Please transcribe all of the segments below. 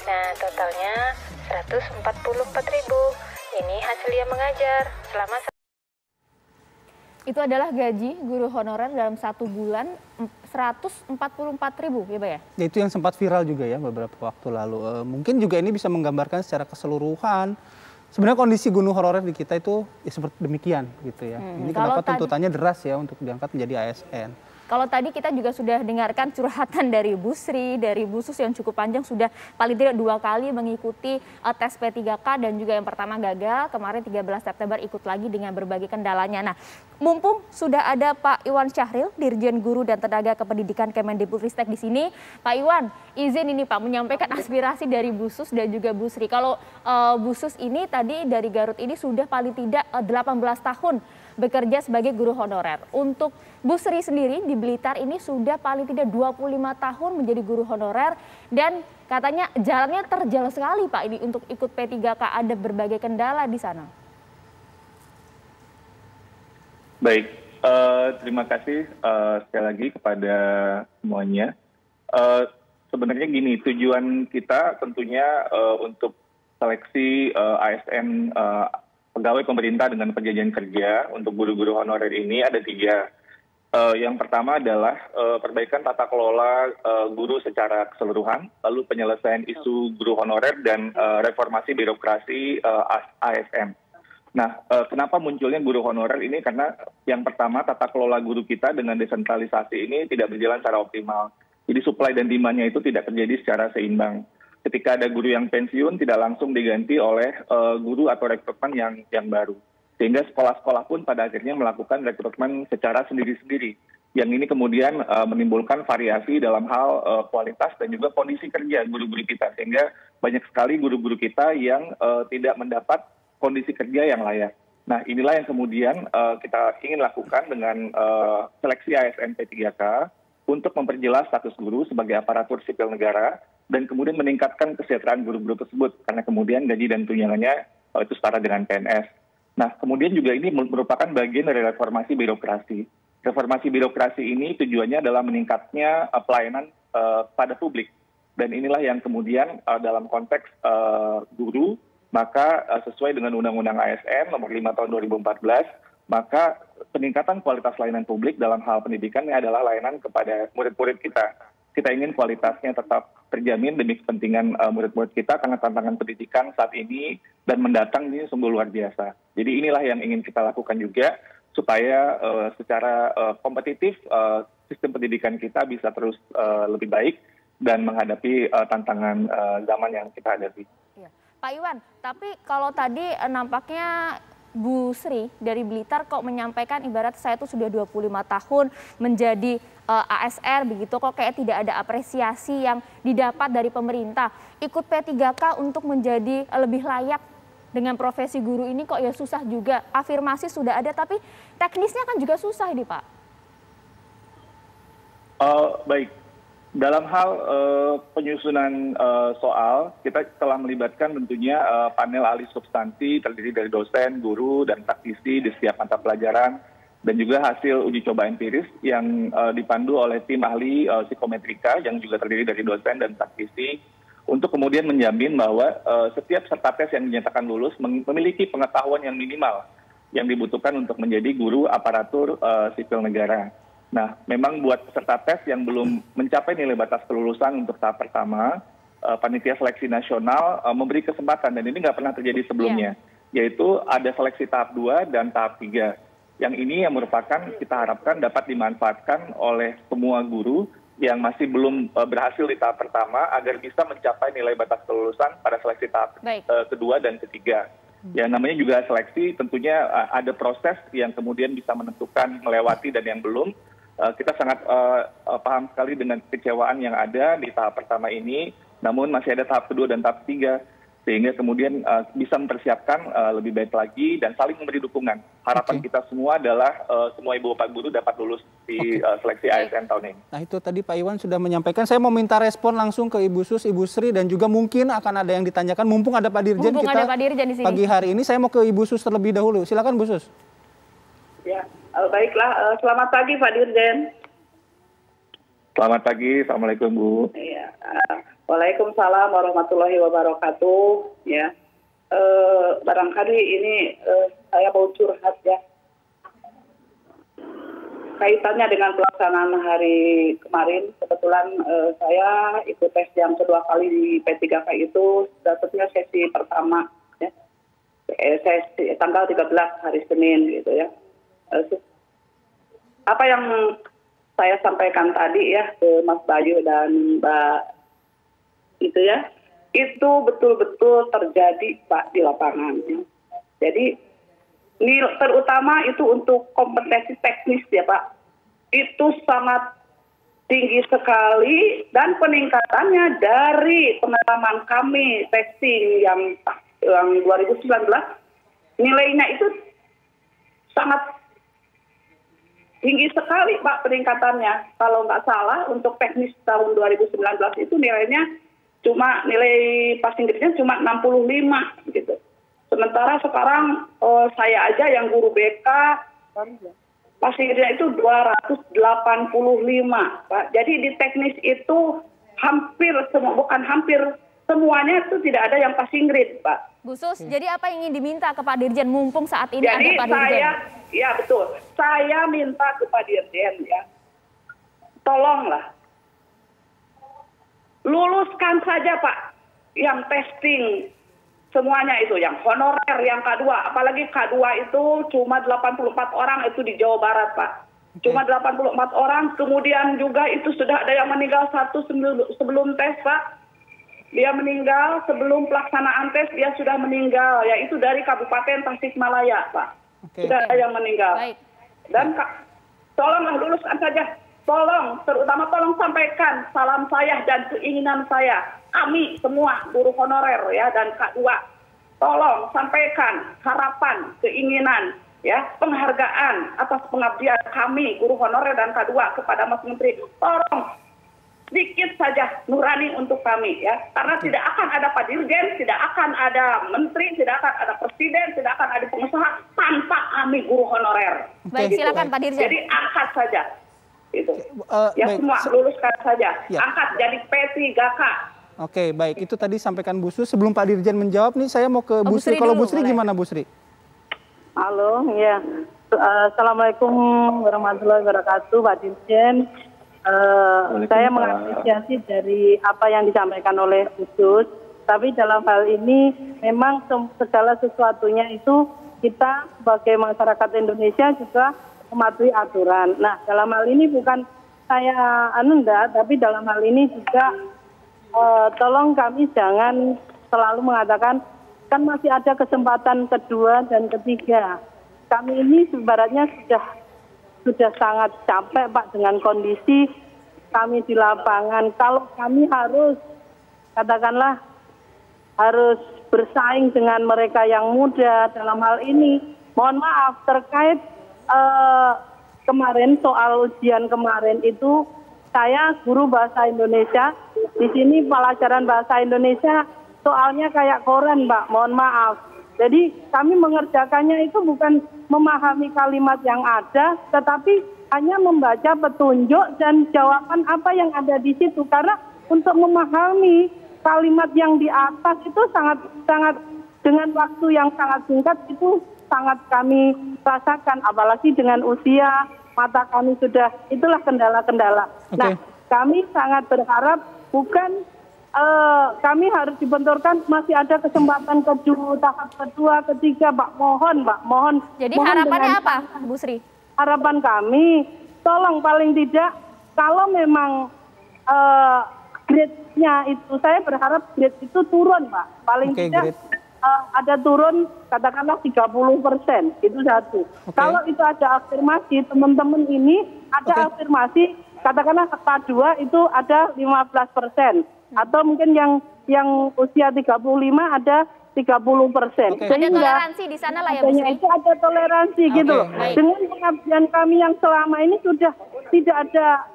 Nah, totalnya 144.000. Ini hasil dia mengajar selama Itu adalah gaji guru honorer dalam 1 bulan 144.000 ya Pak ya? Itu yang sempat viral juga ya beberapa waktu lalu. Mungkin juga ini bisa menggambarkan secara keseluruhan sebenarnya kondisi guru honorer di kita itu ya seperti demikian gitu ya. Ini kenapa tuntutannya deras ya untuk diangkat menjadi ASN. Kalau tadi kita juga sudah dengarkan curhatan dari Bu Sri, dari Bu Sus yang cukup panjang, sudah paling tidak 2 kali mengikuti tes P3K dan juga yang pertama gagal, kemarin 13 September ikut lagi dengan berbagai kendalanya. Nah, mumpung sudah ada Pak Iwan Syahril, Dirjen Guru dan Tenaga Kependidikan Kemendikbudristek di sini. Pak Iwan, izin ini Pak menyampaikan aspirasi dari Bu Sus dan juga Bu Sri. Kalau Bu Sus ini tadi dari Garut ini sudah paling tidak 18 tahun bekerja sebagai guru honorer. Untuk Bu Sri sendiri di Blitar ini sudah paling tidak 25 tahun menjadi guru honorer dan katanya jalannya terjal sekali Pak ini untuk ikut P3K, ada berbagai kendala di sana. Baik, terima kasih sekali lagi kepada semuanya. Sebenarnya gini, tujuan kita tentunya untuk seleksi ASN pegawai pemerintah dengan perjanjian kerja untuk guru-guru honorer ini ada 3. Yang pertama adalah perbaikan tata kelola guru secara keseluruhan, lalu penyelesaian isu guru honorer dan reformasi birokrasi ASN. Nah, kenapa munculnya guru honorer ini? Karena yang pertama tata kelola guru kita dengan desentralisasi ini tidak berjalan secara optimal. Jadi supply dan demand-nya itu tidak terjadi secara seimbang. Ketika ada guru yang pensiun tidak langsung diganti oleh guru atau rekrutmen yang baru. Sehingga sekolah-sekolah pun pada akhirnya melakukan rekrutmen secara sendiri-sendiri. Yang ini kemudian menimbulkan variasi dalam hal kualitas dan juga kondisi kerja guru-guru kita. Sehingga banyak sekali guru-guru kita yang tidak mendapat kondisi kerja yang layak. Nah, inilah yang kemudian kita ingin lakukan dengan seleksi ASN P3K untuk memperjelas status guru sebagai aparatur sipil negara dan kemudian meningkatkan kesejahteraan guru-guru tersebut karena kemudian gaji dan tunjangannya itu setara dengan PNS. Nah, kemudian juga ini merupakan bagian dari reformasi birokrasi. Reformasi birokrasi ini tujuannya adalah meningkatnya pelayanan pada publik. Dan inilah yang kemudian dalam konteks guru, maka sesuai dengan Undang-Undang ASN nomor 5 tahun 2014, maka peningkatan kualitas layanan publik dalam hal pendidikan ini adalah layanan kepada murid-murid kita. Kita ingin kualitasnya tetap terjamin demi kepentingan murid-murid kita karena tantangan pendidikan saat ini dan mendatang ini sungguh luar biasa. Jadi inilah yang ingin kita lakukan juga supaya secara kompetitif sistem pendidikan kita bisa terus lebih baik dan menghadapi tantangan zaman yang kita hadapi. Ya. Pak Iwan, tapi kalau tadi nampaknya Bu Sri dari Blitar kok menyampaikan ibarat saya tuh sudah 25 tahun menjadi ASR begitu, kok kayak tidak ada apresiasi yang didapat dari pemerintah. Ikut P3K untuk menjadi lebih layak dengan profesi guru ini kok ya susah juga. Afirmasi sudah ada tapi teknisnya kan juga susah ini Pak. Baik. Dalam hal penyusunan soal, kita telah melibatkan tentunya panel ahli substansi terdiri dari dosen, guru, dan praktisi di setiap mata pelajaran, dan juga hasil uji coba empiris yang dipandu oleh tim ahli psikometrika yang juga terdiri dari dosen dan praktisi, untuk kemudian menjamin bahwa setiap peserta tes yang dinyatakan lulus memiliki pengetahuan yang minimal yang dibutuhkan untuk menjadi guru aparatur sipil negara. Nah, memang buat peserta tes yang belum mencapai nilai batas kelulusan untuk tahap pertama, Panitia Seleksi Nasional memberi kesempatan, dan ini nggak pernah terjadi sebelumnya, yaitu ada seleksi tahap 2 dan tahap 3. Yang ini yang merupakan kita harapkan dapat dimanfaatkan oleh semua guru yang masih belum berhasil di tahap pertama agar bisa mencapai nilai batas kelulusan pada seleksi tahap kedua dan ketiga. Ya, namanya juga seleksi, tentunya ada proses yang kemudian bisa menentukan melewati dan yang belum. Kita sangat paham sekali dengan kekecewaan yang ada di tahap pertama ini, namun masih ada tahap kedua dan tahap ketiga, sehingga kemudian bisa mempersiapkan lebih baik lagi dan saling memberi dukungan. Harapan kita semua adalah semua ibu bapak guru dapat lulus di seleksi ASN tahun ini. Nah, itu tadi Pak Iwan sudah menyampaikan. Saya mau minta respon langsung ke Ibu Sus, Ibu Sri, dan juga mungkin akan ada yang ditanyakan. Mumpung ada Pak Dirjen, ada Pak Dirjen di sini. Pagi hari ini saya mau ke Ibu Sus terlebih dahulu. Silakan Bu Sus. Ya, baiklah. Selamat pagi Pak Dirjen. Selamat pagi, Assalamualaikum Bu. Iya, Waalaikumsalam warahmatullahi wabarakatuh. Ya, barangkali ini saya mau curhat ya. Kaitannya dengan pelaksanaan hari kemarin, kebetulan saya ikut tes yang kedua kali di P3K itu, dapatnya sesi pertama, ya. Sesi tanggal 13 hari Senin gitu ya. Apa yang saya sampaikan tadi ya ke Mas Bayu dan Mbak itu ya, itu betul-betul terjadi Pak di lapangan. Ya. Jadi terutama itu untuk kompetensi teknis ya Pak, itu sangat tinggi sekali dan peningkatannya dari pengalaman kami testing yang 2019 nilainya itu sangat tinggi sekali Pak peningkatannya. Kalau nggak salah untuk teknis tahun 2019 itu nilainya cuma nilai passing grade-nya cuma 65 gitu. Sementara sekarang saya aja yang guru BK passing grade-nya itu 285 Pak. Jadi di teknis itu bukan hampir semuanya itu tidak ada yang passing grade Pak. Bu Sus, jadi apa yang ingin diminta ke Pak Dirjen mumpung saat ini jadi ada Pak Dirjen? Ya betul, saya minta ke Pak Dirjen ya, tolonglah luluskan saja Pak yang testing semuanya itu, yang honorer, yang K2, apalagi K2 itu cuma 84 orang itu di Jawa Barat Pak. Cuma 84 orang, kemudian juga itu sudah ada yang meninggal satu sebelum tes Pak. Dia meninggal sebelum pelaksanaan tes, dia sudah meninggal, yaitu dari Kabupaten Tasikmalaya, Pak. Sudah ada yang meninggal. Baik. Dan tolonglah luluskan saja. Terutama tolong sampaikan salam saya dan keinginan saya. Kami semua guru honorer ya dan K2. Tolong sampaikan harapan, keinginan, ya, penghargaan atas pengabdian kami guru honorer dan K2 kepada Mas Menteri. Tolong sedikit saja nurani untuk kami ya, karena tidak akan ada Pak Dirjen, tidak akan ada menteri, tidak akan ada presiden, tidak akan ada pengusaha tanpa kami guru honorer. Baik, gitu. silakan Pak Dirjen. Jadi angkat saja itu. Baik. Semua luluskan saja. Ya. Angkat jadi P3K. Oke, baik, itu tadi sampaikan Bu Sus. Sebelum Pak Dirjen menjawab nih, saya mau ke Bu Sri. Kalau Bu Sri gimana Bu Sri? Halo, ya. Assalamualaikum warahmatullahi wabarakatuh, Pak Dirjen. Saya mengapresiasi dari apa yang disampaikan oleh Bu Sus, tapi dalam hal ini memang segala sesuatunya itu kita sebagai masyarakat Indonesia juga mematuhi aturan. Nah, dalam hal ini bukan saya tapi dalam hal ini juga tolong kami jangan selalu mengatakan kan masih ada kesempatan kedua dan ketiga. Kami ini sebenarnya sudah sangat capek Pak dengan kondisi kami di lapangan. Kalau kami harus katakanlah harus bersaing dengan mereka yang muda dalam hal ini. Mohon maaf terkait kemarin soal ujian kemarin itu saya guru bahasa Indonesia. Di sini pelajaran bahasa Indonesia soalnya kayak koran Pak. Mohon maaf. Jadi kami mengerjakannya itu bukan memahami kalimat yang ada, tetapi hanya membaca petunjuk dan jawaban apa yang ada di situ. Karena untuk memahami kalimat yang di atas itu sangat dengan waktu yang sangat singkat itu sangat kami rasakan. Apalagi dengan usia mata kami sudah, itulah kendala-kendala. Okay. Nah, kami sangat berharap bukan kami harus dibenturkan, masih ada kesempatan tahap kedua, ketiga, Pak. Mohon. Jadi harapannya apa, Bu Sri? Harapan kami, tolong paling tidak, kalau memang grade-nya itu, saya berharap grade itu turun, Pak. Paling tidak ada turun, katakanlah 30%, itu satu. Kalau itu ada afirmasi, teman-teman ini ada afirmasi, katakanlah K2 itu ada 15%. Atau mungkin yang usia 35 ada 30%. Ada toleransi di sana lah ya Bu Sri? Itu ada toleransi gitu loh. Dengan pengabdian kami yang selama ini sudah tidak ada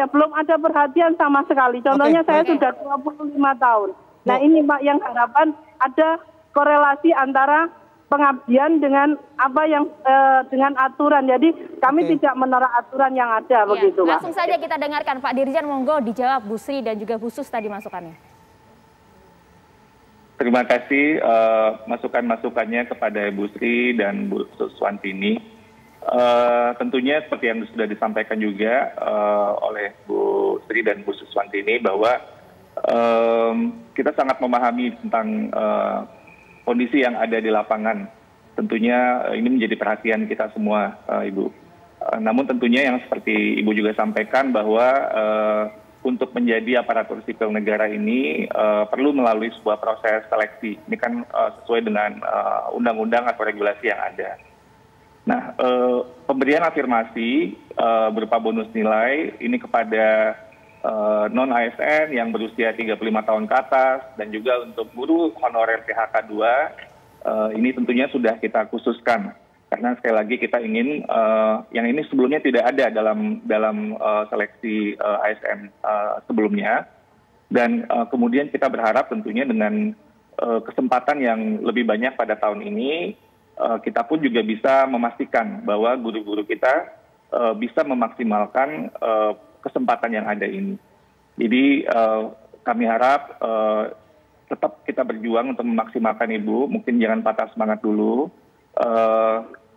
belum ada perhatian sama sekali. Contohnya saya sudah 25 tahun. Nah ini Pak yang harapan ada korelasi antara pengabdian dengan dengan aturan. Jadi kami tidak menolak aturan yang ada begitu Pak. Langsung saja kita dengarkan Pak Dirjen, monggo dijawab Bu Sri dan juga Bu Sus tadi masukannya. Terima kasih masukan-masukannya kepada Bu Sri dan Bu Suswantini. Tentunya seperti yang sudah disampaikan juga oleh Bu Sri dan Bu Suswantini bahwa kita sangat memahami tentang kondisi yang ada di lapangan. Tentunya ini menjadi perhatian kita semua, Ibu. Namun tentunya yang seperti Ibu juga sampaikan bahwa untuk menjadi aparatur sipil negara ini perlu melalui sebuah proses seleksi. Ini kan sesuai dengan undang-undang atau regulasi yang ada. Nah, pemberian afirmasi berupa bonus nilai ini kepada non-ASN yang berusia 35 tahun ke atas dan juga untuk guru honorer PHK 2 ini tentunya sudah kita khususkan. Karena sekali lagi kita ingin yang ini sebelumnya tidak ada dalam seleksi ASN sebelumnya, dan kemudian kita berharap tentunya dengan kesempatan yang lebih banyak pada tahun ini kita pun juga bisa memastikan bahwa guru-guru kita bisa memaksimalkan kesempatan yang ada ini. Jadi kami harap tetap kita berjuang untuk memaksimalkan Ibu, mungkin jangan patah semangat dulu.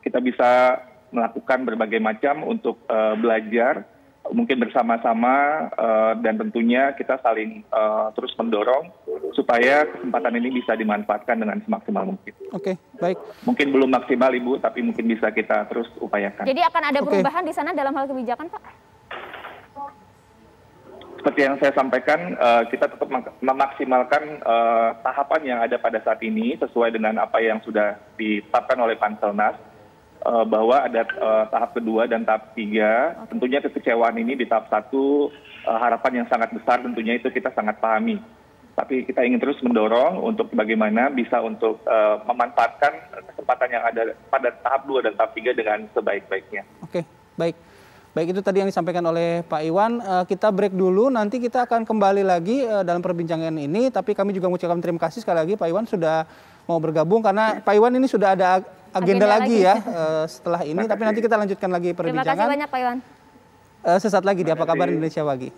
Kita bisa melakukan berbagai macam untuk belajar, mungkin bersama-sama, dan tentunya kita saling terus mendorong supaya kesempatan ini bisa dimanfaatkan dengan semaksimal mungkin. Oke, baik. Mungkin belum maksimal Ibu, tapi mungkin bisa kita terus upayakan. Jadi akan ada perubahan di sana dalam hal kebijakan, Pak? Seperti yang saya sampaikan, kita tetap memaksimalkan tahapan yang ada pada saat ini sesuai dengan apa yang sudah ditetapkan oleh Panselnas, bahwa ada tahap kedua dan tahap 3. Tentunya kekecewaan ini di tahap 1, harapan yang sangat besar tentunya itu kita sangat pahami. Tapi kita ingin terus mendorong untuk bagaimana bisa untuk memanfaatkan kesempatan yang ada pada tahap 2 dan tahap 3 dengan sebaik-baiknya. Oke, baik. Baik, itu tadi yang disampaikan oleh Pak Iwan. Kita break dulu, nanti kita akan kembali lagi dalam perbincangan ini. Tapi kami juga mengucapkan terima kasih sekali lagi Pak Iwan sudah mau bergabung. Karena Pak Iwan ini sudah ada agenda lagi ya setelah ini. Tapi nanti kita lanjutkan lagi perbincangan. Terima kasih banyak Pak Iwan. Sesaat lagi di Apa Kabar Indonesia Pagi.